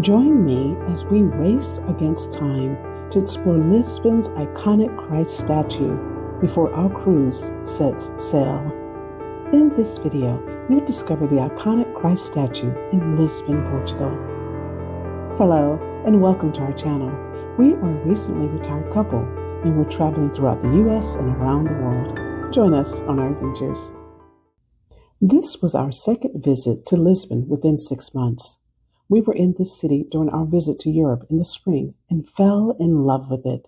Join me as we race against time to explore Lisbon's iconic Christ statue before our cruise sets sail. In this video, you'll discover the iconic Christ statue in Lisbon, Portugal. Hello, and welcome to our channel. We are a recently retired couple, and we're traveling throughout the U.S. and around the world. Join us on our adventures. This was our second visit to Lisbon within 6 months. We were in this city during our visit to Europe in the spring and fell in love with it.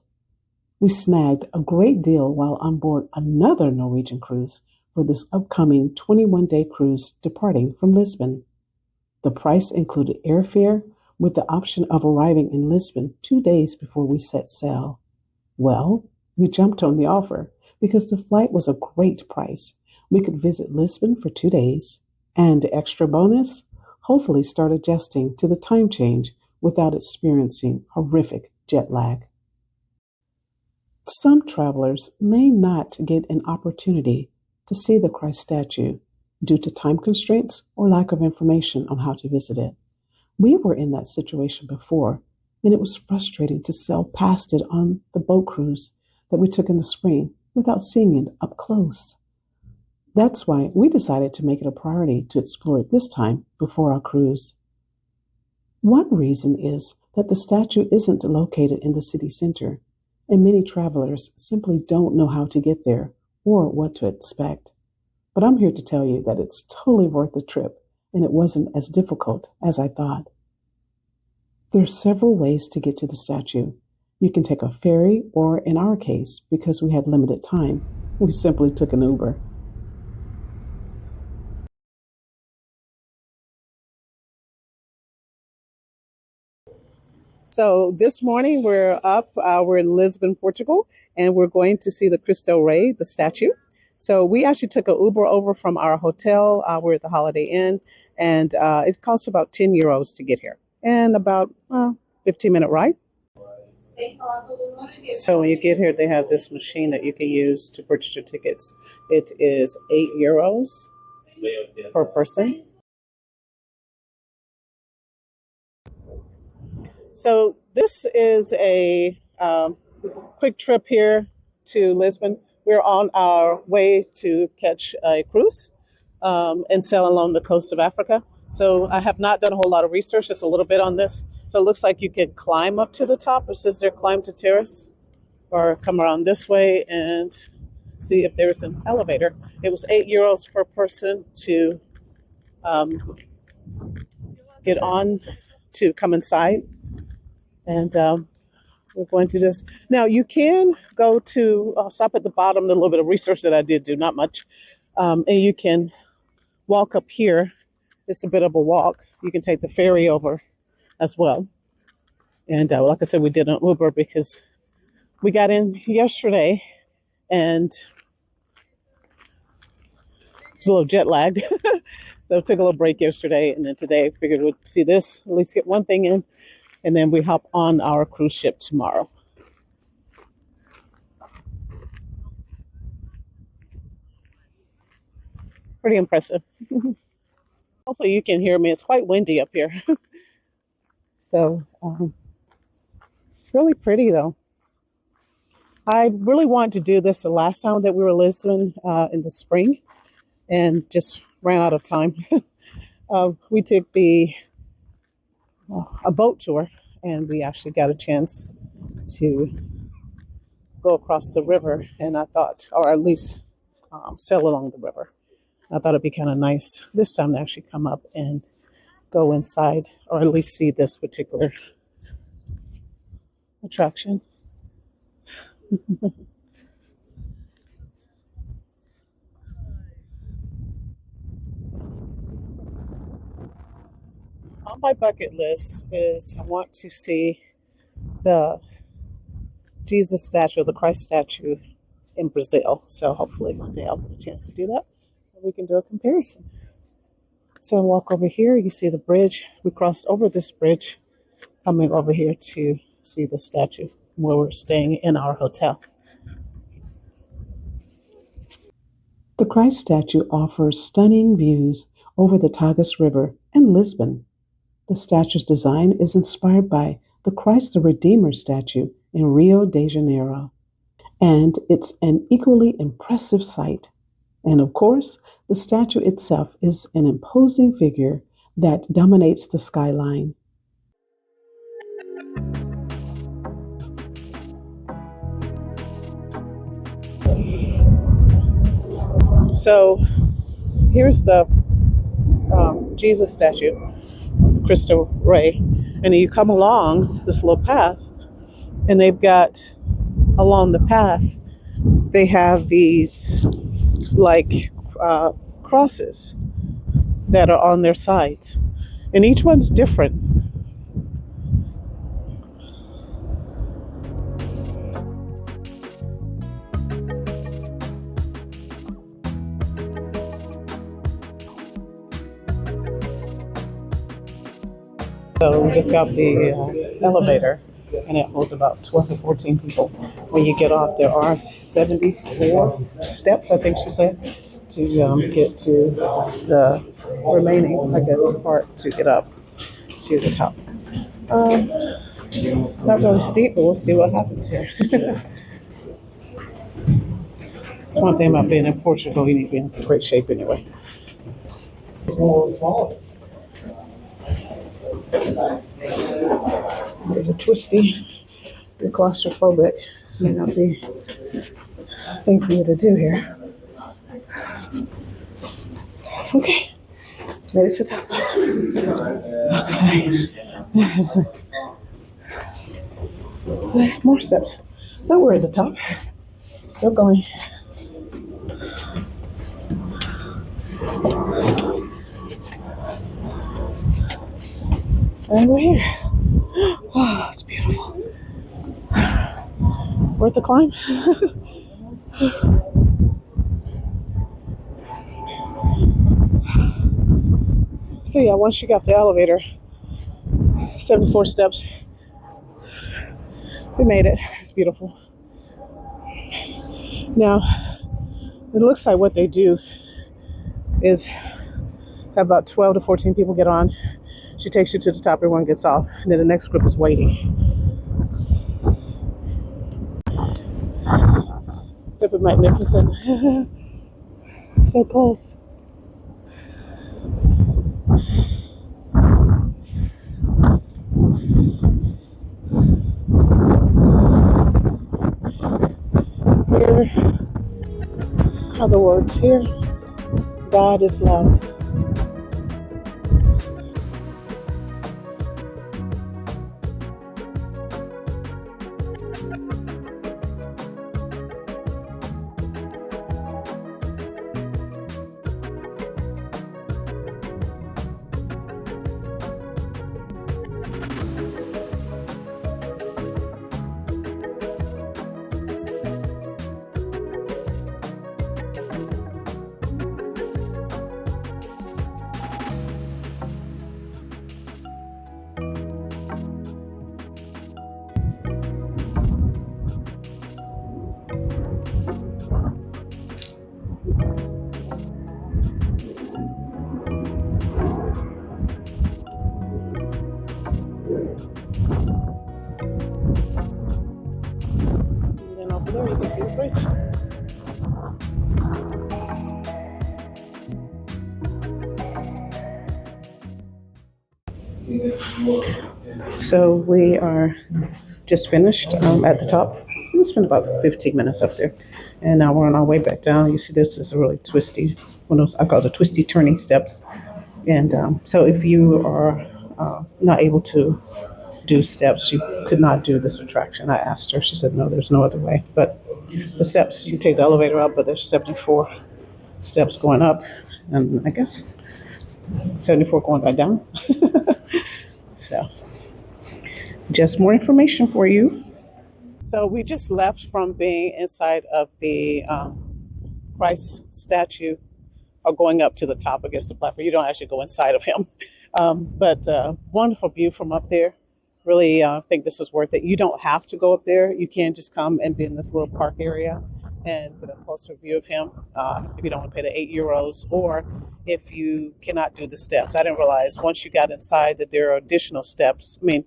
We snagged a great deal while on board another Norwegian cruise for this upcoming 21-day cruise departing from Lisbon. The price included airfare with the option of arriving in Lisbon 2 days before we set sail. Well, we jumped on the offer because the flight was a great price. We could visit Lisbon for 2 days, and extra bonus, hopefully start adjusting to the time change without experiencing horrific jet lag. Some travelers may not get an opportunity to see the Christ statue due to time constraints or lack of information on how to visit it. We were in that situation before, and it was frustrating to sail past it on the boat cruise that we took in the spring without seeing it up close. That's why we decided to make it a priority to explore it this time before our cruise. One reason is that the statue isn't located in the city center, and many travelers simply don't know how to get there or what to expect. But I'm here to tell you that it's totally worth the trip, and it wasn't as difficult as I thought. There are several ways to get to the statue. You can take a ferry, or in our case, because we had limited time, we simply took an Uber. So this morning we're in Lisbon, Portugal, and we're going to see the Cristo Rei, the statue. So we actually took an Uber over from our hotel. We're at the Holiday Inn, and it costs about 10 euros to get here and about 15-minute ride. So when you get here, they have this machine that you can use to purchase your tickets. It is 8 euros per person. So this is a quick trip here to Lisbon. We're on our way to catch a cruise and sail along the coast of Africa. So I have not done a whole lot of research, just a little bit on this. So it looks like you can climb up to the top. It says there, climb to terrace, or come around this way and see if there's an elevator. It was 8 euros per person to get on to come inside. And we're going to this. Now, you can go to, I'll stop at the bottom, a little bit of research that I did do, not much. And you can walk up here. It's a bit of a walk. You can take the ferry over as well. And like I said, we did an Uber because we got in yesterday and it's a little jet lagged. So I took a little break yesterday, and then today I figured we'd see this, at least get one thing in, and then we hop on our cruise ship tomorrow. Pretty impressive. Hopefully you can hear me. It's quite windy up here. So really pretty though. I really wanted to do this the last time that we were in Lisbon in the spring and just ran out of time. We took a boat tour, and we actually got a chance to go across the river, and I thought, or at least sail along the river. I thought it'd be kind of nice this time to actually come up and go inside, or at least see this particular attraction. On my bucket list is I want to see the Jesus statue, the Christ statue in Brazil. So hopefully one day I'll get a chance to do that, and we can do a comparison. So I walk over here, you see the bridge. We crossed over this bridge, coming over here to see the statue where we're staying in our hotel. The Christ statue offers stunning views over the Tagus River and Lisbon. The statue's design is inspired by the Christ the Redeemer statue in Rio de Janeiro, and it's an equally impressive sight. And of course, the statue itself is an imposing figure that dominates the skyline. So here's the Jesus statue, Cristo Rey, and then you come along this little path, and they've got along the path they have these like crosses that are on their sides, and each one's different. So we just got the elevator, and it holds about 12 to 14 people. When you get off, there are 74 steps, I think she said, to get to the remaining, I guess, part to get up to the top. Um, Not really steep, but we'll see what happens here. It's one thing about being in Portugal, you need to be in great shape anyway. It's a twisty, you're claustrophobic. This may not be a thing for you to do here. Okay, made it to the top. Okay. More steps. Don't worry, at the top. Still going. And we're here. Oh, it's beautiful. Worth the climb? So yeah, once you got the elevator, 74 steps, we made it. It's beautiful. Now, it looks like what they do is have about 12 to 14 people get on. She takes you to the top, everyone gets off, and then the next group is waiting. Super magnificent. So close. Here are the words here. God is love. And then over there you can see the bridge. So we are just finished at the top. We spent about 15 minutes up there, and now we're on our way back down. You see, this is a really twisty one of those, I call the twisty turning steps. And so if you are not able to do steps, you could not do this attraction. I asked her. She said, no, there's no other way. But the steps, you take the elevator up, but there's 74 steps going up, and I guess 74 going back down. So just more information for you. So we just left from being inside of the Christ statue, or going up to the top against the platform. You don't actually go inside of him. But wonderful view from up there. Really think this is worth it. You don't have to go up there. You can just come and be in this little park area and get a closer view of him if you don't want to pay the €8, or if you cannot do the steps. I didn't realize once you got inside that there are additional steps. I mean,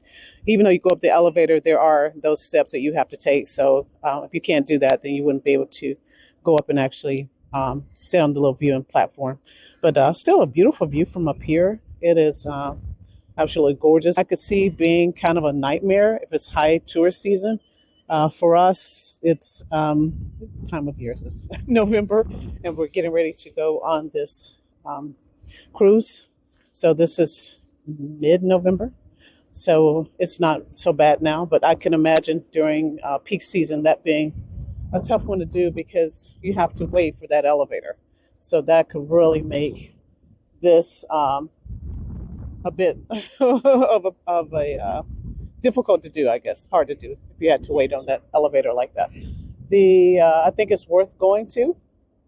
even though you go up the elevator, there are those steps that you have to take. So if you can't do that, then you wouldn't be able to go up and actually stay on the little viewing platform. But still a beautiful view from up here. It is absolutely gorgeous. I could see being kind of a nightmare if it's high tourist season. For us, it's time of year. It's November, and we're getting ready to go on this cruise. So this is mid-November. So it's not so bad now, but I can imagine during peak season that being a tough one to do because you have to wait for that elevator. So that could really make this a bit of a difficult to do, I guess, hard to do if you had to wait on that elevator like that. I think it's worth going to,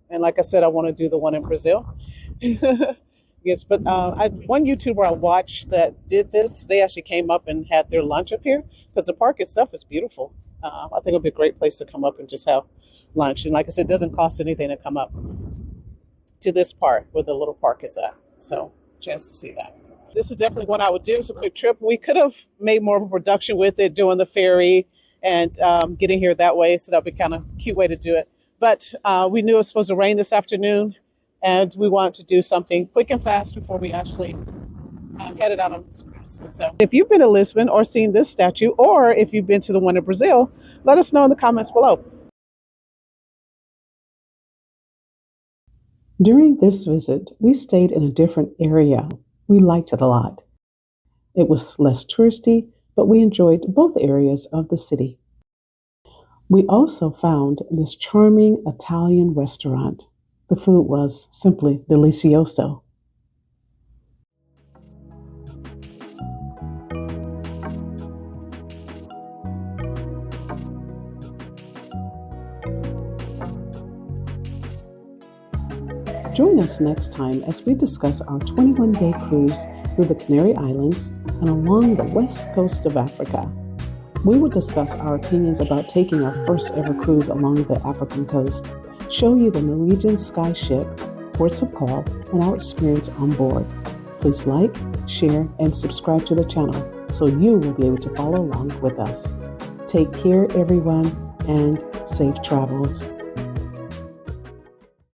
and like I said, I want to do the one in Brazil. Yes, but one YouTuber I watched that did this, they actually came up and had their lunch up here because the park itself is beautiful. I think it'll be a great place to come up and just have lunch. And like I said, it doesn't cost anything to come up to this part where the little park is at. So, chance to see that. This is definitely one I would do. It's a quick trip. We could have made more of a production with it, doing the ferry and getting here that way. So that would be kind of a cute way to do it. But we knew it was supposed to rain this afternoon, and we wanted to do something quick and fast before we actually headed out on this cruise. So if you've been to Lisbon or seen this statue, or if you've been to the one in Brazil, let us know in the comments below. During this visit, we stayed in a different area. We liked it a lot. It was less touristy, but we enjoyed both areas of the city. We also found this charming Italian restaurant. The food was simply delicioso. Join us next time as we discuss our 21-day cruise through the Canary Islands and along the west coast of Africa. We will discuss our opinions about taking our first ever cruise along the African coast, show you the Norwegian sky ship, ports of call, and our experience on board. Please like, share, and subscribe to the channel so you will be able to follow along with us. Take care, everyone, and safe travels.